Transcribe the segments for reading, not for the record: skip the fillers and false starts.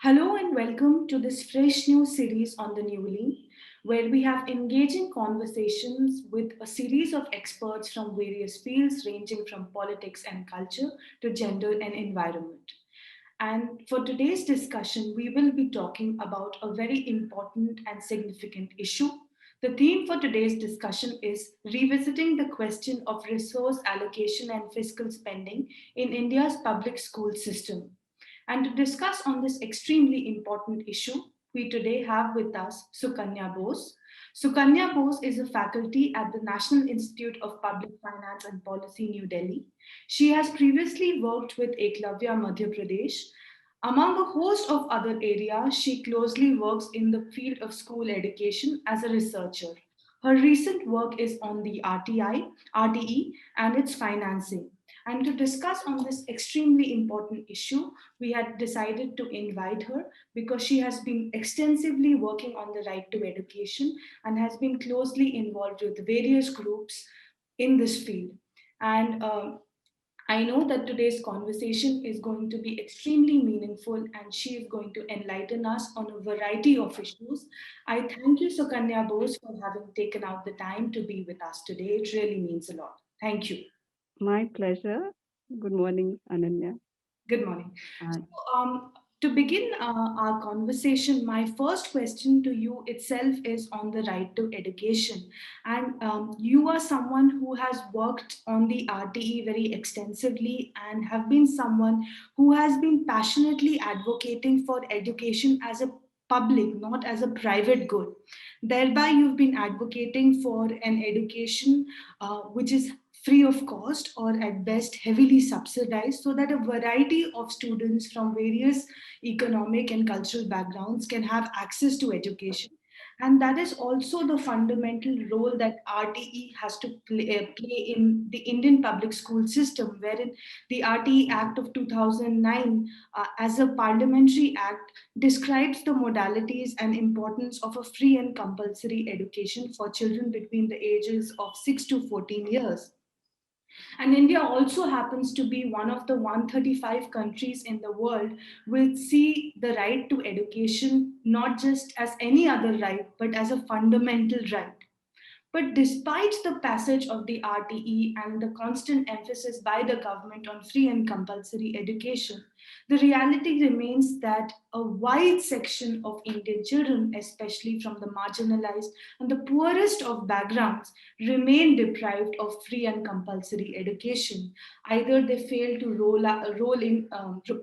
Hello and welcome to this fresh new series on the Newly, where we have engaging conversations with a series of experts from various fields ranging from politics and culture to gender and environment. And for today's discussion, we will be talking about a very important and significant issue. The theme for today's discussion is revisiting the question of resource allocation and fiscal spending in India's public school system. And to discuss on this extremely important issue, we today have with us Sukanya Bose. Sukanya Bose is a faculty at the National Institute of Public Finance and Policy, New Delhi. She has previously worked with Eklavya Madhya Pradesh. Among a host of other areas, she closely works in the field of school education as a researcher. Her recent work is on the RTE, and its financing. And to discuss on this extremely important issue, we had decided to invite her because she has been extensively working on the right to education and has been closely involved with various groups in this field. And I know that today's conversation is going to be extremely meaningful and she is going to enlighten us on a variety of issues. I thank you, Sukanya Bose, for having taken out the time to be with us today. It really means a lot. Thank you. My pleasure. Good morning, Ananya. Good morning. Uh, To begin our conversation, my first question to you itself is on the right to education. And you are someone who has worked on the RTE very extensively and have been someone who has been passionately advocating for education as a public, not as a private good. Thereby, you've been advocating for an education which is free of cost or at best heavily subsidized so that a variety of students from various economic and cultural backgrounds can have access to education. And that is also the fundamental role that RTE has to play in the Indian public school system, wherein the RTE Act of 2009, as a parliamentary act, describes the modalities and importance of a free and compulsory education for children between the ages of 6 to 14 years. And India also happens to be one of the 135 countries in the world which see the right to education not just as any other right, but as a fundamental right. But despite the passage of the RTE and the constant emphasis by the government on free and compulsory education, the reality remains that a wide section of Indian children, especially from the marginalized and the poorest of backgrounds, remain deprived of free and compulsory education. Either they fail to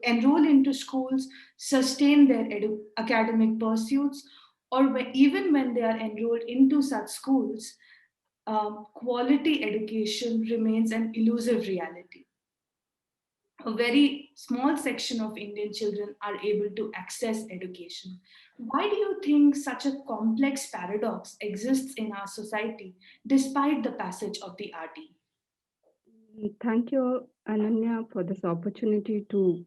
enroll into schools, sustain their academic pursuits, or even when they are enrolled into such schools, quality education remains an elusive reality. A very small section of Indian children are able to access education. Why do you think such a complex paradox exists in our society despite the passage of the RT? Thank you, Ananya, for this opportunity to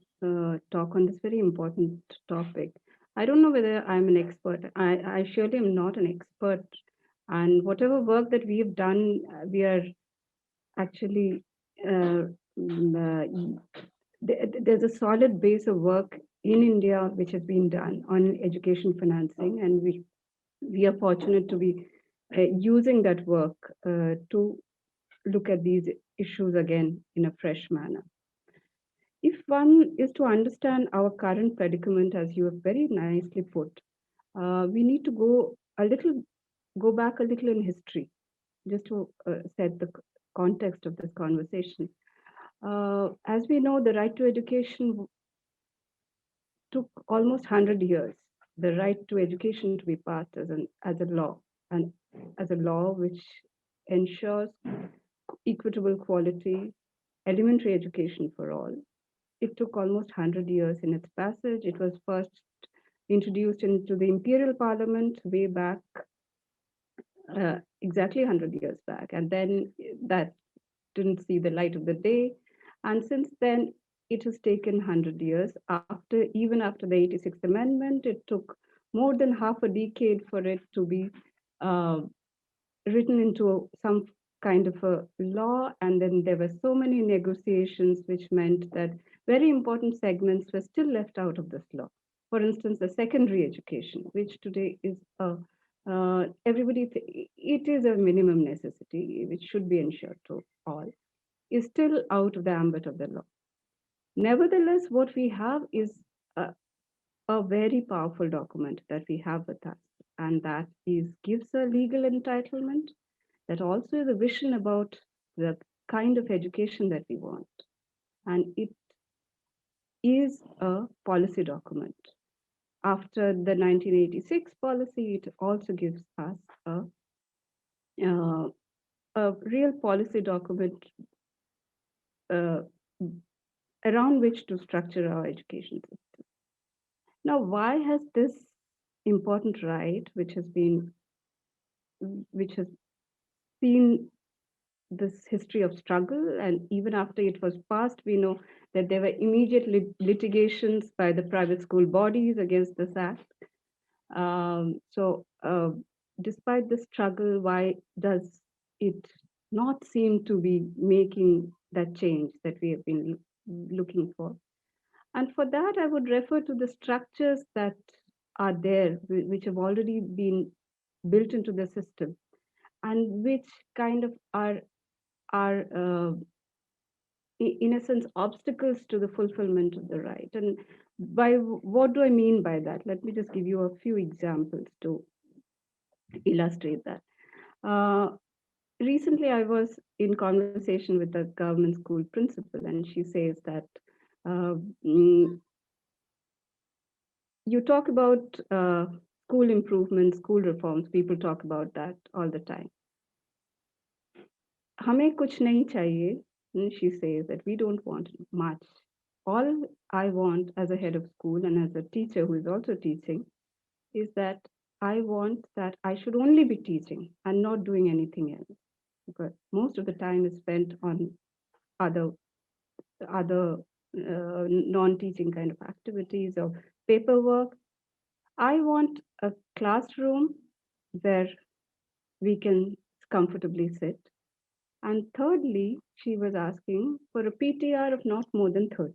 talk on this very important topic. I don't know whether I'm an expert. I surely am not an expert. And whatever work that we have done, we are actually, uh, mm, there's a solid base of work in India which has been done on education financing. And we are fortunate to be using that work to look at these issues again in a fresh manner. If one is to understand our current predicament, as you have very nicely put, we need to go back a little in history, just to set the context of this conversation. As we know, the right to education took almost 100 years. The right to education to be passed as a law, and as a law which ensures equitable quality elementary education for all. It took almost 100 years in its passage. It was first introduced into the imperial parliament way back, exactly 100 years back. And then that didn't see the light of the day. And since then, it has taken 100 years. Even after the 86th Amendment, it took more than half a decade for it to be uh, written into some kind of a law. And then there were so many negotiations, which meant that very important segments were still left out of this law. for instance, a secondary education, which today is it is a minimum necessity, which should be ensured to all, is still out of the ambit of the law. Nevertheless, what we have is a, a very powerful document that we have with us, and that gives a legal entitlement, that also is a vision about the kind of education that we want. And it is a policy document. After the 1986 policy, it also gives us uh, a real policy document uh, around which to structure our education system. Now, why has this important right, which has seen this history of struggle, and even after it was passed, we know that there were immediate litigations by the private school bodies against this act. Despite the struggle, why does it not seem to be making that change that we have been looking for? And for that, I would refer to the structures that are there, which have already been built into the system, and which kind of are in a sense obstacles to the fulfillment of the right. And by what do I mean by that? Let me just give you a few examples to illustrate that. Recently, I was in conversation with a government school principal, and she says that uh, mm, you talk about school improvements, school reforms, people talk about that all the time. हमें कुछ नहीं चाहिए. And she says that we don't want much. All I want as a head of school and as a teacher who is also teaching is that I want that I should only be teaching and not doing anything else. Because most of the time is spent on other non-teaching kind of activities or paperwork. I want a classroom where we can comfortably sit. And thirdly, she was asking for a PTR of not more than 30.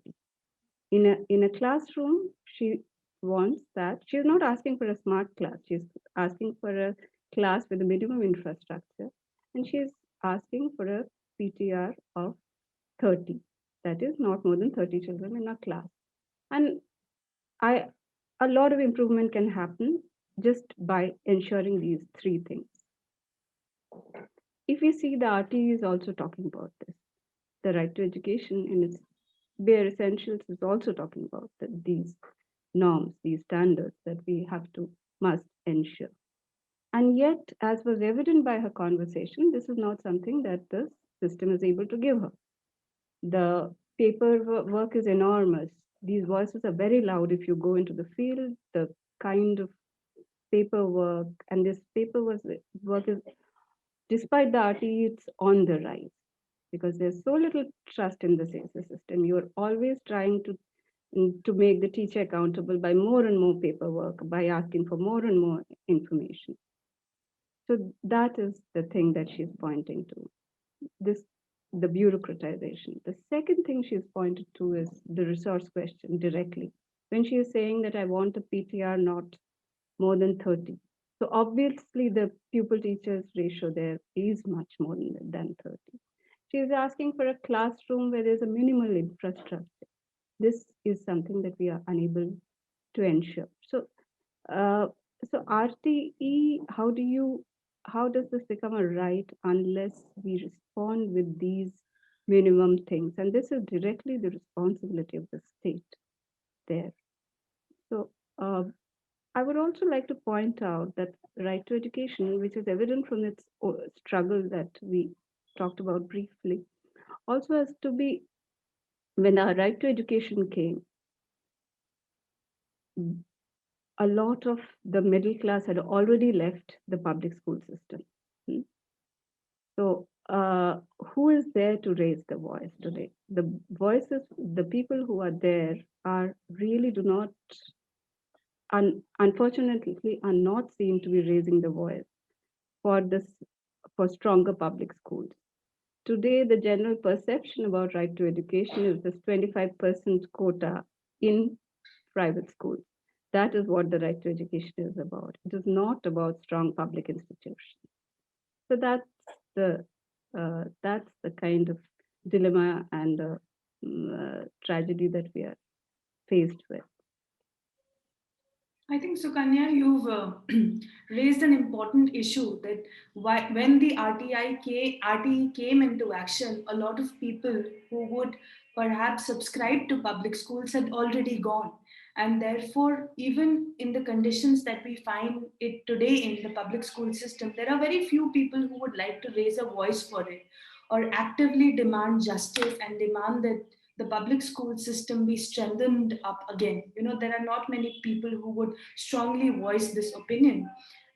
In a classroom, she wants that. She's not asking for a smart class. She's asking for a class with a minimum infrastructure. And she's asking for a PTR of 30. That is not more than 30 children in a class. And a lot of improvement can happen just by ensuring these three things. If we see, the RT is also talking about this. The right to education in its bare essentials is also talking about these norms, these standards that we must ensure. And yet, as was evident by her conversation, this is not something that the system is able to give her. The paperwork is enormous. These voices are very loud. If you go into the field, the kind of paperwork, and this paperwork is, despite the RT, it's on the rise because there's so little trust in the system. You're always trying to make the teacher accountable by more and more paperwork, by asking for more and more information. So that is the thing that she's pointing to. The bureaucratization. The second thing she's pointed to is the resource question directly. When she is saying that I want a PTR not more than 30. So obviously the pupil teachers ratio there is much more than 30. She is asking for a classroom where there's a minimal infrastructure. This is something that we are unable to ensure. Uh, so RTE, how does this become a right unless we respond with these minimum things? And this is directly the responsibility of the state there. So I would also like to point out that right to education, which is evident from its struggle that we talked about briefly, also has to be, when our right to education came, a lot of the middle class had already left the public school system. So who is there to raise the voice today? The voices, the people who are there are really do not, unfortunately, are not seen to be raising the voice for stronger public schools. Today, the general perception about right to education is this 25% quota in private schools. That is what the right to education is about. It is not about strong public institutions. So that's the kind of dilemma and tragedy that we are faced with. I think, Sukanya, you've raised an important issue that when the RTE came into action, a lot of people who would perhaps subscribe to public schools had already gone. And therefore, even in the conditions that we find it today in the public school system, there are very few people who would like to raise a voice for it or actively demand justice and demand that the public school system be strengthened up again. There are not many people who would strongly voice this opinion.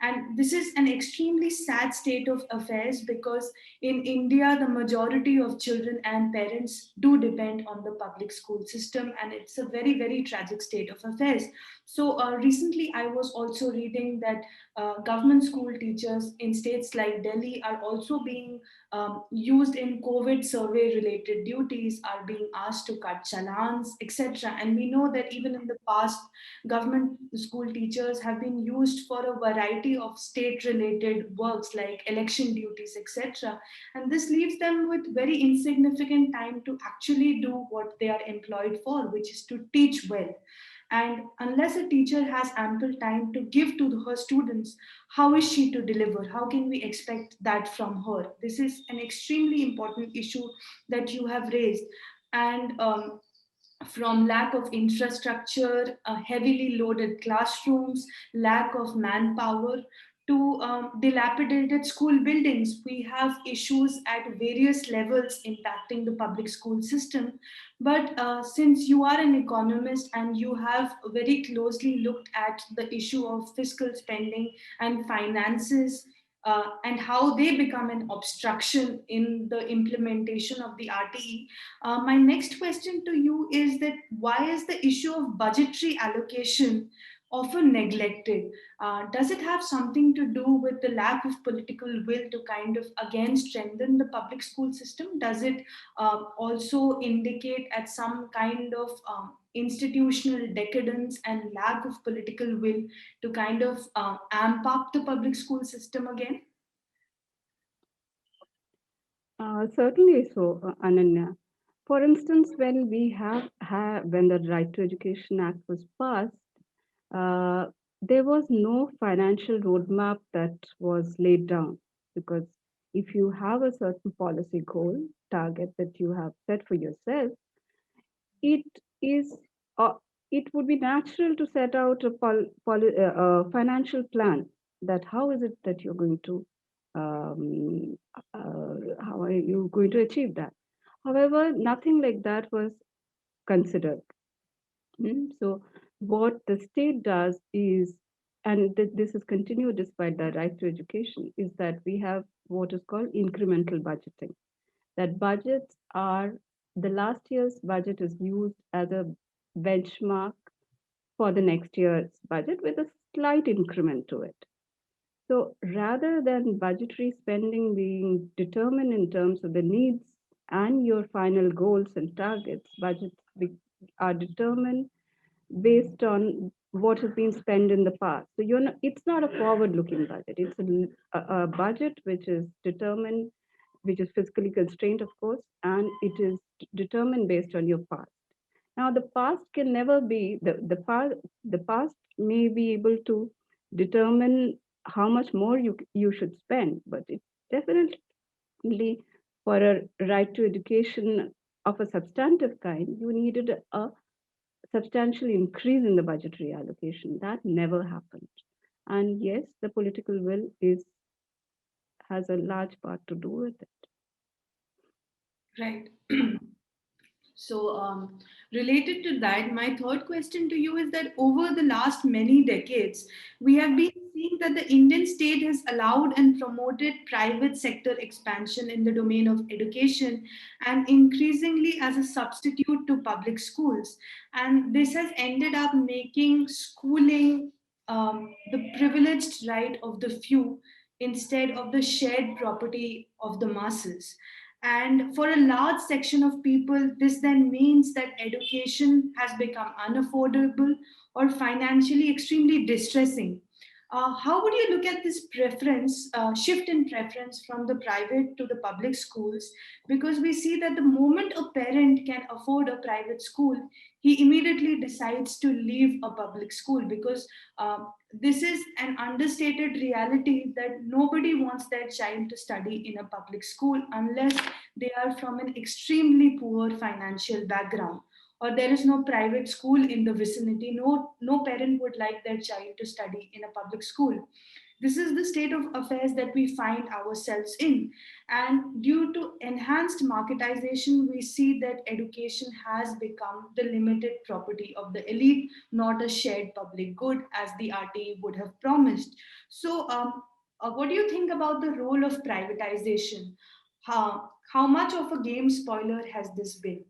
And this is an extremely sad state of affairs because in India, the majority of children and parents do depend on the public school system, and it's a very, very tragic state of affairs. So, recently, I was also reading that government school teachers in states like Delhi are also being used in COVID survey related duties, are being asked to cut chalans, etc. And we know that even in the past, government school teachers have been used for a variety of state related works like election duties, etc. And this leaves them with very insignificant time to actually do what they are employed for, which is to teach well. And unless a teacher has ample time to give to her students, how is she to deliver? How can we expect that from her? This is an extremely important issue that you have raised. And from lack of infrastructure, heavily loaded classrooms, lack of manpower, to dilapidated school buildings. We have issues at various levels impacting the public school system. But since you are an economist and you have very closely looked at the issue of fiscal spending and finances, and how they become an obstruction in the implementation of the RTE. My next question to you is that why is the issue of budgetary allocation often neglected? Does it have something to do with the lack of political will to kind of again strengthen the public school system? Does it also indicate at some kind of institutional decadence and lack of political will to kind of amp up the public school system again? Certainly so, Ananya. For instance, when when the Right to Education Act was passed, uh, there was no financial roadmap that was laid down, because if you have a certain policy goal target that you have set for yourself, it is uh, it would be natural to set out financial plan, that how is it that you're going to how are you going to achieve that. However, nothing like that was considered. So what the state does is, and this is continued despite the right to education, is that we have what is called incremental budgeting. That budgets are, the last year's budget is used as a benchmark for the next year's budget with a slight increment to it. So rather than budgetary spending being determined in terms of the needs and your final goals and targets, are determined based on what has been spent in the past. So it's not a forward-looking budget. It's a budget which is determined, which is fiscally constrained, of course, and it is determined based on your past. Now, the past can never be the past may be able to determine how much more you should spend, but it definitely, for a right to education of a substantive kind, you needed a substantial increase in the budgetary allocation. That never happened. And yes, the political will is has a large part to do with it. Right. So, related to that, my third question to you is that over the last many decades, we have been seeing that the Indian state has allowed and promoted private sector expansion in the domain of education and increasingly as a substitute to public schools. And this has ended up making schooling the privileged right of the few instead of the shared property of the masses. And for a large section of people, this then means that education has become unaffordable or financially extremely distressing. How would you look at this preference, shift in preference from the private to the public schools? Because we see that the moment a parent can afford a private school, he immediately decides to leave a public school because this is an understated reality that nobody wants their child to study in a public school unless they are from an extremely poor financial background or there is no private school in the vicinity. No parent would like their child to study in a public school. This is the state of affairs that we find ourselves in. And due to enhanced marketization, we see that education has become the limited property of the elite, not a shared public good as the RTE would have promised. So, what do you think about the role of privatization? How much of a game spoiler has this been?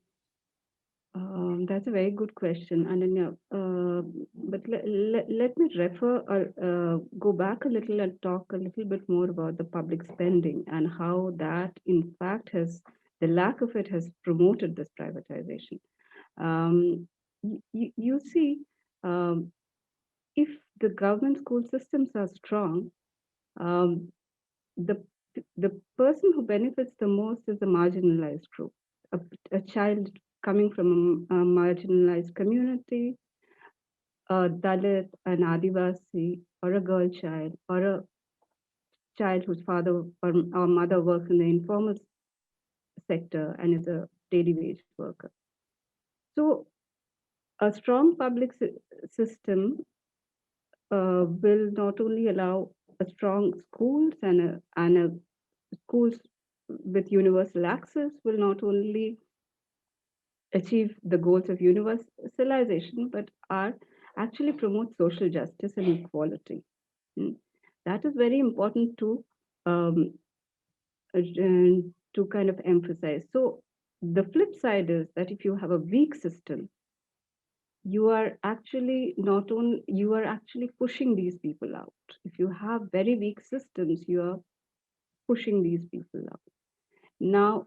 That's a very good question, Ananya. But let me refer or go back a little and talk a little bit more about the public spending and how that, in fact, the lack of it has promoted this privatization. You see, um, if the government school systems are strong, um, the the person who benefits the most is the marginalized group, a, a child coming from a marginalized community, a Dalit, an Adivasi, or a girl child, or a child whose father or mother works in the informal sector and is a daily wage worker. So, a strong public system will not only allow a strong schools and a schools with universal access will not only achieve the goals of universalization, but are actually promote social justice and equality. Mm. That is very important um, to kind of emphasize. So the flip side is that if you have a weak system, you are actually not only you are actually pushing these people out. If you have very weak systems, you are pushing these people out. Now,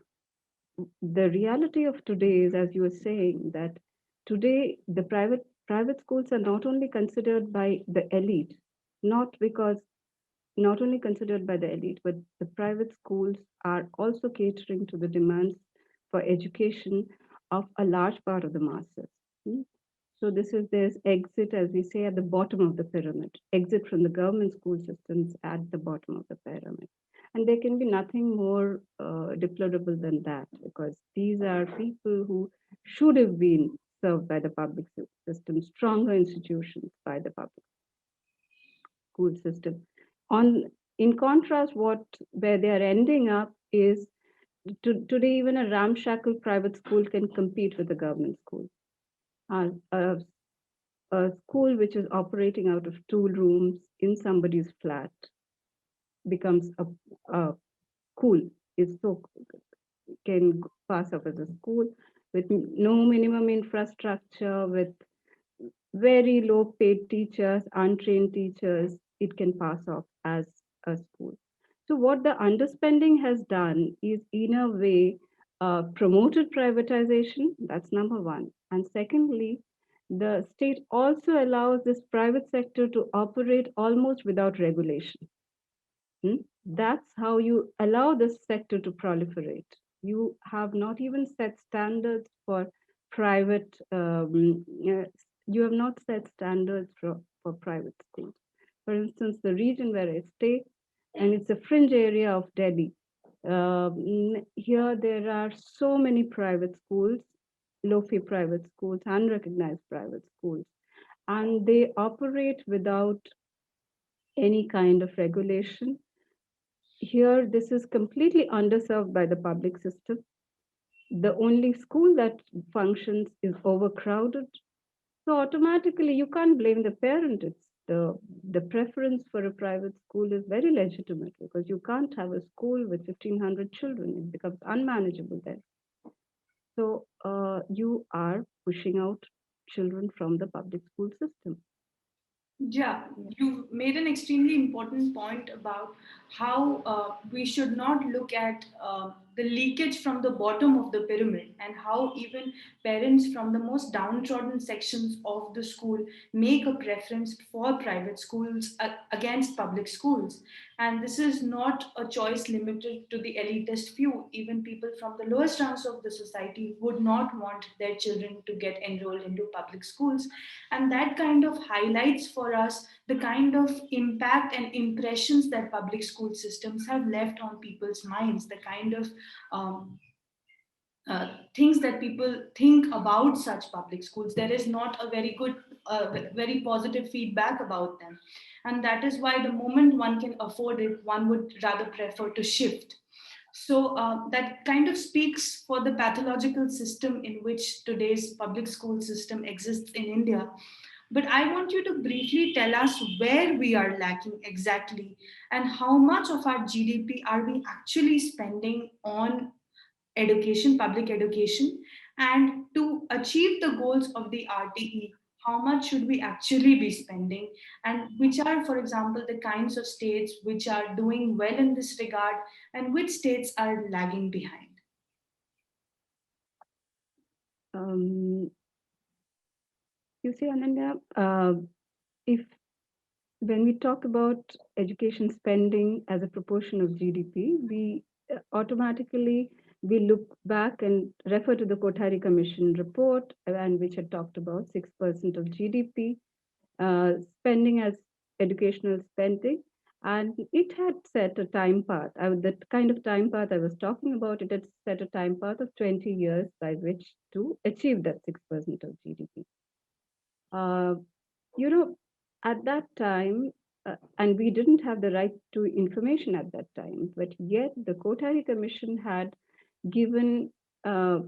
the reality of today is, as you were saying, that today the private schools are not only considered by the elite, not because not only considered by the elite, but the private schools are also catering to the demands for education of a large part of the masses. Hmm? So there's exit, as we say, at the bottom of the pyramid, exit from the government school systems at the bottom of the pyramid. And there can be nothing more deplorable than that, because these are people who should have been served by the public system, stronger institutions by the public school system. On in contrast, where they are ending up is today even a ramshackle private school can compete with the government school. A a school which is operating out of 2 rooms in somebody's flat becomes a school, is so can pass off as a school with no minimum infrastructure, with very low paid teachers, untrained teachers. It can pass off as a school. So what the underspending has done is, in a way, promoted privatization. That's number one. And secondly, the state also allows this private sector to operate almost without regulation. Hmm? That's how you allow this sector to proliferate. You have not even set standards for private, you have not set standards for private schools. For instance, the region where I stay, and it's a fringe area of Delhi. Here there are so many private schools, low-fee private schools, unrecognized private schools, and they operate without any kind of regulation. Here, this is completely underserved by the public system. The only school that functions is overcrowded. So automatically, you can't blame the parent. It's the preference for a private school is very legitimate, because you can't have a school with 1,500 children. It becomes unmanageable there. So you are pushing out children from the public school system. Yeah, you made an extremely important point about how we should not look at the leakage from the bottom of the pyramid, and how even parents from the most downtrodden sections of the school make a preference for private schools against public schools. And this is not a choice limited to the elitist few. Even people from the lowest rungs of the society would not want their children to get enrolled into public schools. And that kind of highlights for us the kind of impact and impressions that public school systems have left on people's minds, the kind of um, things that people think about such public schools. There is not a very good, very positive feedback about them. And that is why the moment one can afford it, one would rather prefer to shift. So that kind of speaks for the pathological system in which today's public school system exists in India. But I want you to briefly tell us where we are lacking exactly, and how much of our GDP are we actually spending on education, public education, and to achieve the goals of the RTE, how much should we actually be spending, and which are, for example, the kinds of states which are doing well in this regard, and which states are lagging behind? Um, you see, Ananya, if when we talk about education spending as a proportion of GDP, we automatically we look back and refer to the Kothari Commission report, and which had talked about 6% of GDP spending as educational spending. And it had set a time path. The kind of time path I was talking about, it had set a time path of 20 years by which to achieve that 6% of GDP. Uh, you know, at that time, and we didn't have the right to information at that time, but yet the Kothari Commission had given,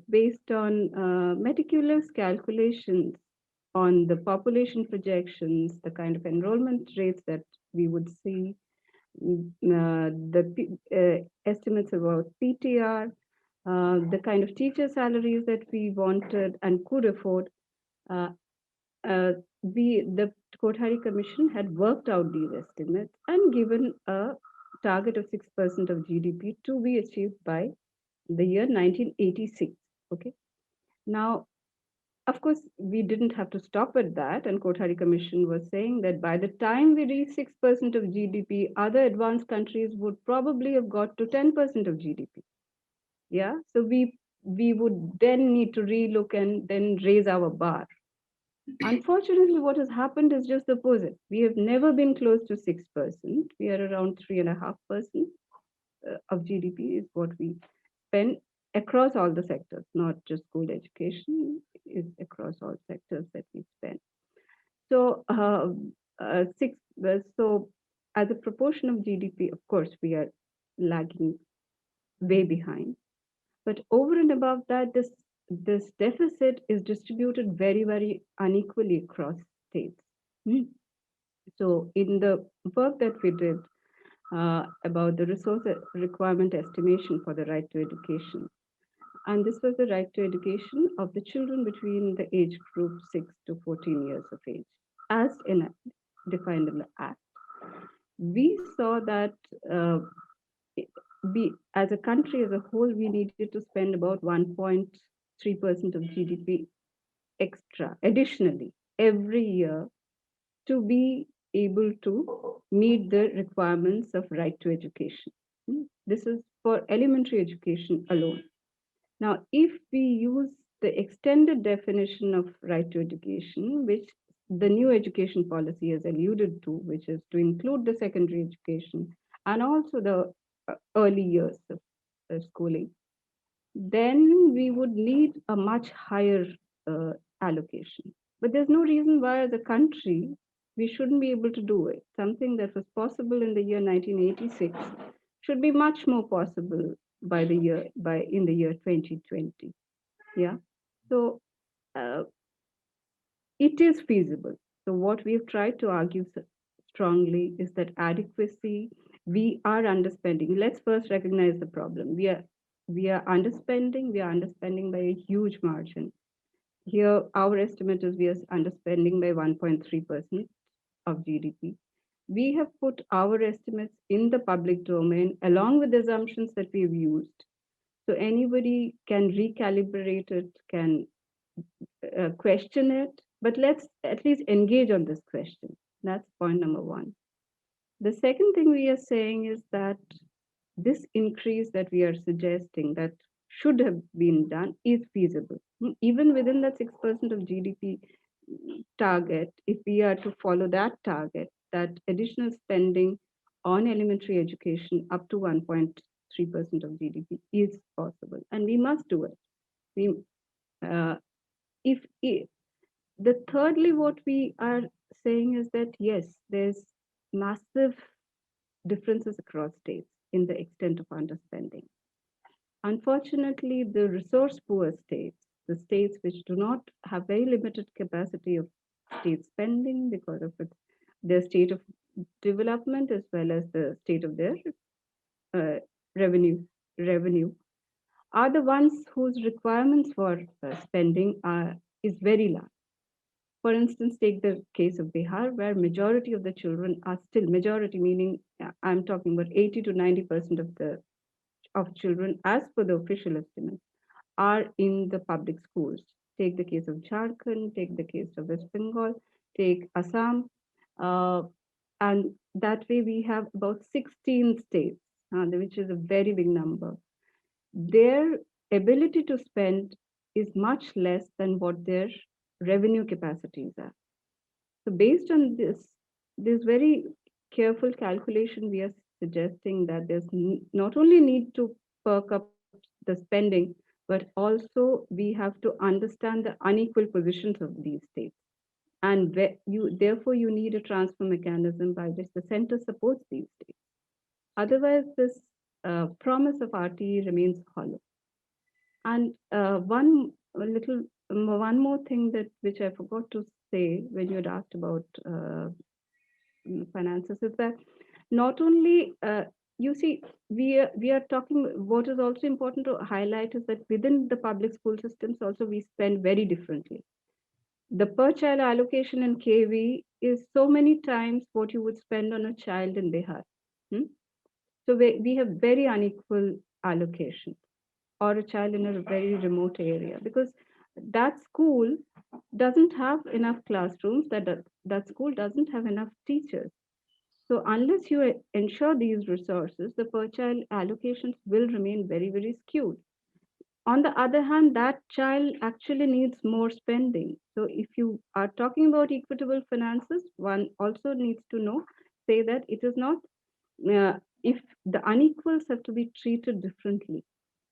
based on meticulous calculations on the population projections, the kind of enrollment rates that we would see, estimates about PTR, the kind of teacher salaries that we wanted and could afford. Uh, uh, the Kothari Commission had worked out these estimates and given a target of 6% of GDP to be achieved by the year 1986. Okay. Now, of course, we didn't have to stop at that, and Kothari Commission was saying that by the time we reach 6% of GDP, other advanced countries would probably have got to 10% of GDP. Yeah, so we would then need to relook and then raise our bar. Unfortunately, what has happened is just the opposite. We have never been close to 6%. We are around 3.5% of GDP is what we spend across all the sectors, not just school education, is across all sectors that we spend. So, so as a proportion of GDP, of course, we are lagging way behind. But over and above that, this deficit is distributed very, very unequally across states. Hmm. So, in the work that we did about the resource requirement estimation for the right to education, and this was the right to education of the children between the age group 6 to 14 years of age, as defined in the Act. We saw that uh, we, as a country as a whole, we needed to spend about 1.3% of GDP extra, additionally, every year to be able to meet the requirements of right to education. This is for elementary education alone. Now, if we use the extended definition of right to education, which the new education policy has alluded to, which is to include the secondary education and also the early years of schooling, then we would need a much higher uh, allocation. But there's no reason why, as a country, we shouldn't be able to do it. Something that was possible in the year 1986 should be much more possible by in the year 2020. Yeah. So uh, it is feasible. So what we've tried to argue strongly is that adequacy, we are underspending. Let's first recognize the problem. We are underspending. We are underspending by a huge margin. Here, our estimate is we are underspending by 1.3% of GDP. We have put our estimates in the public domain along with the assumptions that we've used. So anybody can recalibrate it, can question it, but let's at least engage on this question. That's point number one. The second thing we are saying is that this increase that we are suggesting that should have been done is feasible. Even within that 6% of GDP target, if we are to follow that target, that additional spending on elementary education up to 1.3% of GDP is possible, and we must do it. We, uh, if the thirdly, what we are saying is that yes, there's massive differences across states in the extent of underspending. Unfortunately, the resource poor states, the states which do not have very limited capacity of state spending because of their state of development as well as the state of their uh, revenue revenue, are the ones whose requirements for spending is very large. For instance, take the case of Bihar, where majority of the children are still majority, meaning I'm talking about 80 to 90% of children, as per the official estimates, are in the public schools. Take the case of Jharkhand, take the case of West Bengal, take Assam, uh, and that way we have about 16 states, which is a very big number. Their ability to spend is much less than what their revenue capacities are. So based on this very careful calculation, we are suggesting that there's not only need to perk up the spending, but also we have to understand the unequal positions of these states. And therefore you need a transfer mechanism by which the center supports these states. Otherwise, this promise of RTE remains hollow. And one more thing that which I forgot to say when you had asked about finances is that not only you see we are talking, what is also important to highlight is that within the public school systems also we spend very differently. The per child allocation in KV is so many times what you would spend on a child in Bihar. Hmm? So we have very unequal allocation, or a child in a very remote area, because that school doesn't have enough classrooms, that school doesn't have enough teachers. So unless you ensure these resources, the per child allocations will remain very, very skewed. On the other hand, that child actually needs more spending. So if you are talking about equitable finances, one also needs to say that it is not, if the unequals have to be treated differently.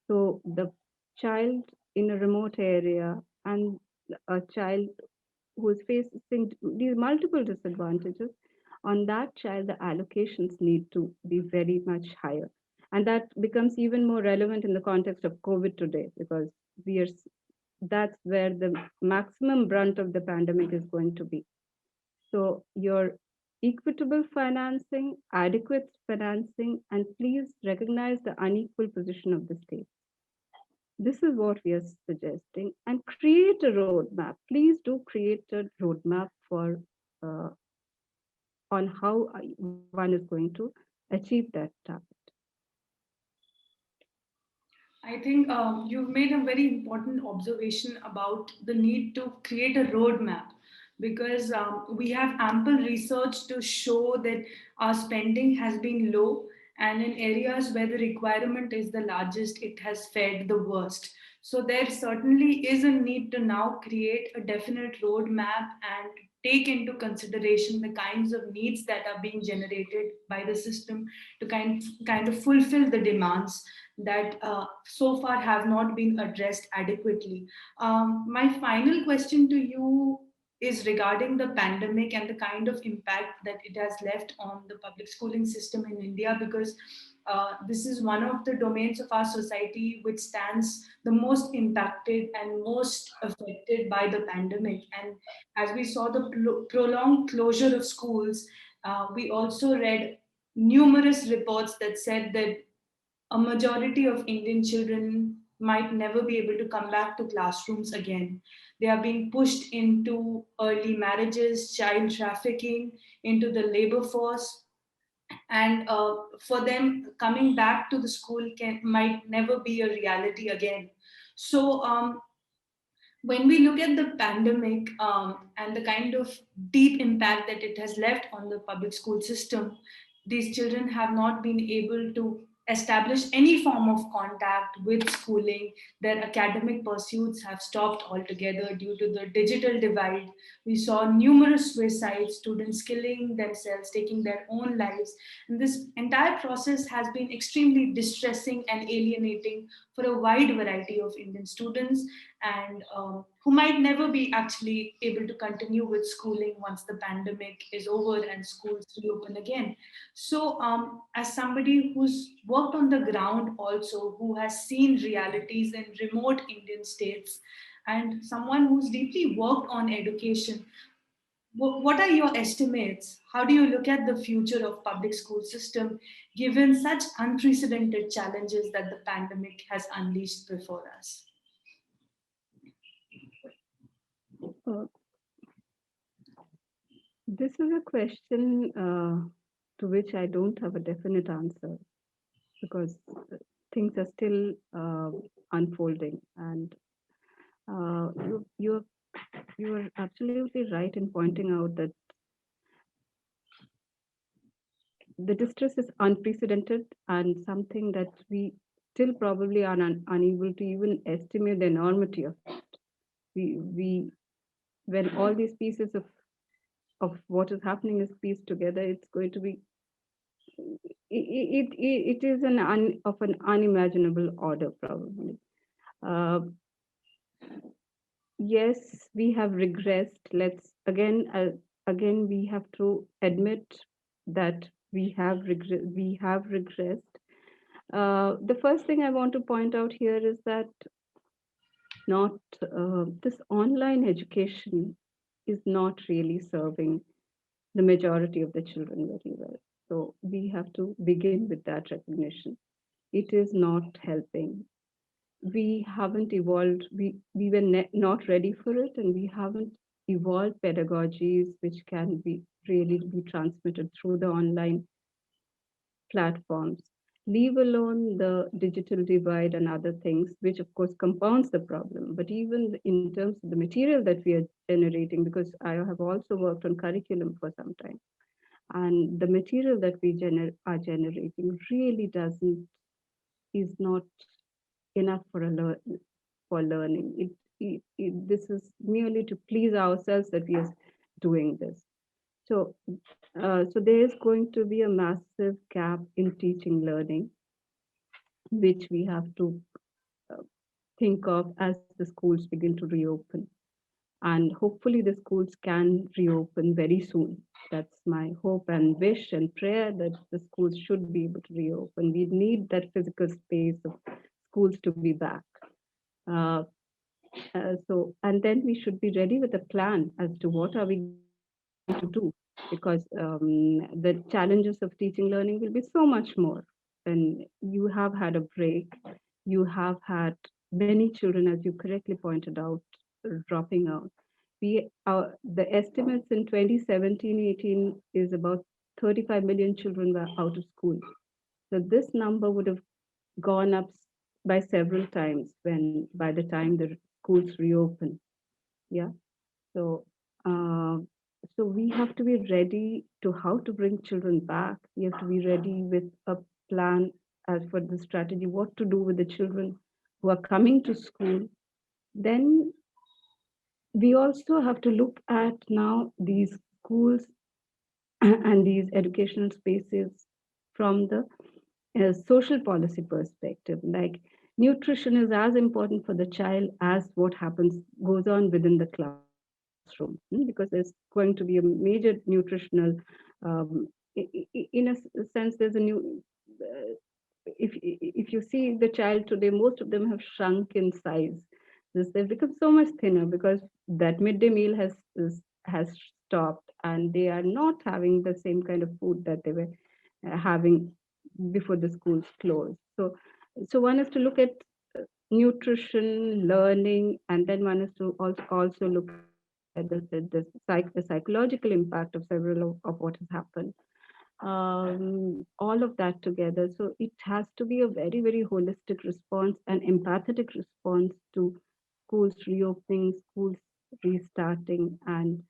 So the child in a remote area and a child who is facing these multiple disadvantages, on that child, the allocations need to be very much higher. And that becomes even more relevant in the context of COVID today, because we are that's where the maximum brunt of the pandemic is going to be. So your equitable financing, adequate financing, and please recognize the unequal position of the state. This is what we are suggesting, and create a roadmap. Please do create a roadmap for uh, on how one is going to achieve that target. I think you've made a very important observation about the need to create a roadmap, because we have ample research to show that our spending has been low, and in areas where the requirement is the largest, it has fared the worst. So there certainly is a need to now create a definite roadmap and take into consideration the kinds of needs that are being generated by the system to kind of fulfill the demands that so far have not been addressed adequately. My final question to you is regarding the pandemic and the kind of impact that it has left on the public schooling system in India, because this is one of the domains of our society which stands the most impacted and most affected by the pandemic. And as we saw the prolonged closure of schools, we also read numerous reports that said that a majority of Indian children might never be able to come back to classrooms again. They are being pushed into early marriages, child trafficking, into the labor force. and for them coming back to the school might never be a reality again. So when we look at the pandemic and the kind of deep impact that it has left on the public school system, these children have not been able to establish any form of contact with schooling. Their academic pursuits have stopped altogether due to the digital divide. We saw numerous suicides, students killing themselves, taking their own lives. And this entire process has been extremely distressing and alienating for a wide variety of Indian students, and who might never be actually able to continue with schooling once the pandemic is over and schools reopen again. So, as somebody who's worked on the ground also, who has seen realities in remote Indian states, and someone who's deeply worked on education, what are your estimates? How do you look at the future of public school system given such unprecedented challenges that the pandemic has unleashed before us? Uh, this is a question to which I don't have a definite answer because things are still unfolding, and you are absolutely right in pointing out that the distress is unprecedented and something that we still probably are unable to even estimate the enormity of it. We when all these pieces of what is happening is pieced together, it's going to be it is of an unimaginable order probably. Uh, yes, we have regressed. Let's again we have to admit that we have regressed. The first thing I want to point out here is that not this online education is not really serving the majority of the children very well. So we have to begin with that recognition. It is not helping. We haven't evolved. We were not ready for it, and we haven't evolved pedagogies which can be really be transmitted through the online platforms, leave alone the digital divide and other things, which of course compounds the problem. But even in terms of the material that we are generating, because I have also worked on curriculum for some time, and the material that we are generating really doesn't is not enough for for learning. This is merely to please ourselves that we are doing this. So, so there is going to be a massive gap in teaching learning, which we have to uh, think of as the schools begin to reopen. And hopefully, the schools can reopen very soon. That's my hope and wish and prayer that the schools should be able to reopen. We need that physical space of schools to be back. Uh, and then we should be ready with a plan as to what are we going to do, because the challenges of teaching learning will be so much more. And you have had a break, you have had many children, as you correctly pointed out, dropping out. The estimates in 2017-18 is about 35 million children were out of school. So this number would have gone up by several times when by the time the schools reopen. Yeah. So uh, so we have to be ready to how to bring children back. We have to be ready with a plan as for the strategy, what to do with the children who are coming to school. Then we also have to look at now these schools and these educational spaces from the social policy perspective. Like nutrition is as important for the child as what happens goes on within the classroom, because there's going to be a major nutritional in a sense there's a new if you see the child today, most of them have shrunk in size. They've become so much thinner because that midday meal has stopped, and they are not having the same kind of food that they were having before the schools closed. So one is to look at nutrition, learning, and then one is to also look at the psychological impact of several of what has happened. all of that together. So it has to be a very, very holistic response and empathetic response to schools reopening, schools restarting, and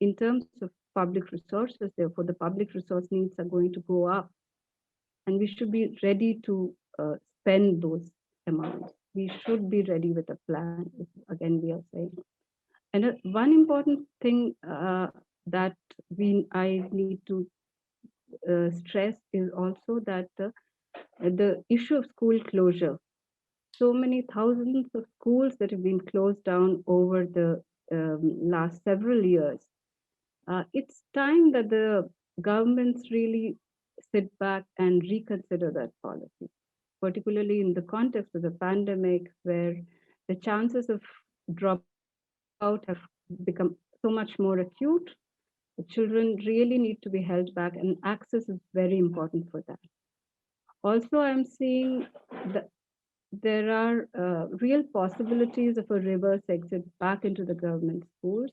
in terms of public resources, therefore, the public resource needs are going to go up, and we should be ready to spend those amounts. We should be ready with a plan, again, we are saying. And one important thing that I need to stress is also that the issue of school closure. So many thousands of schools that have been closed down over the last several years. It's time that the governments really sit back and reconsider that policy, particularly in the context of the pandemic, where the chances of dropout have become so much more acute. The children really need to be held back, and access is very important for that. Also, I'm seeing that there are real possibilities of a reverse exit back into the government schools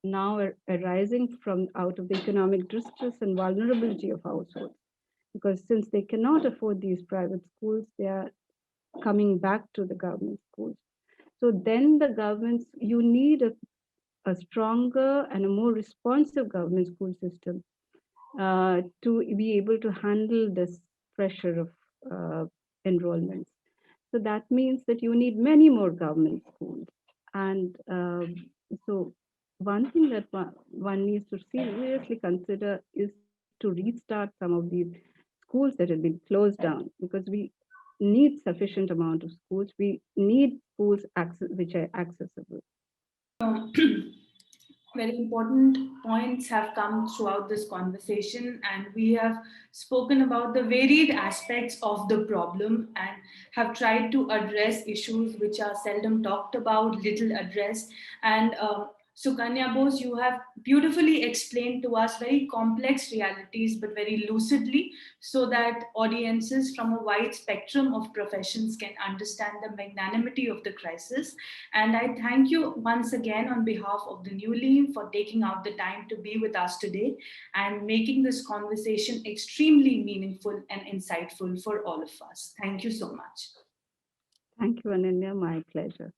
now arising from out of the economic distress and vulnerability of households. Because since they cannot afford these private schools, they are coming back to the government schools. So then the governments, you need a stronger and a more responsive government school system to be able to handle this pressure of enrollments. So that means that you need many more government schools. And so one thing that one needs to seriously consider is to restart some of these schools that have been closed down, because we need sufficient amount of schools. We need schools which are accessible. Very important points have come throughout this conversation, and we have spoken about the varied aspects of the problem and have tried to address issues which are seldom talked about, little addressed. And Sukanya Bose, you have beautifully explained to us very complex realities, but very lucidly, so that audiences from a wide spectrum of professions can understand the magnanimity of the crisis. And I thank you once again on behalf of the New Leaf for taking out the time to be with us today and making this conversation extremely meaningful and insightful for all of us. Thank you so much. Thank you, Ananya. My pleasure.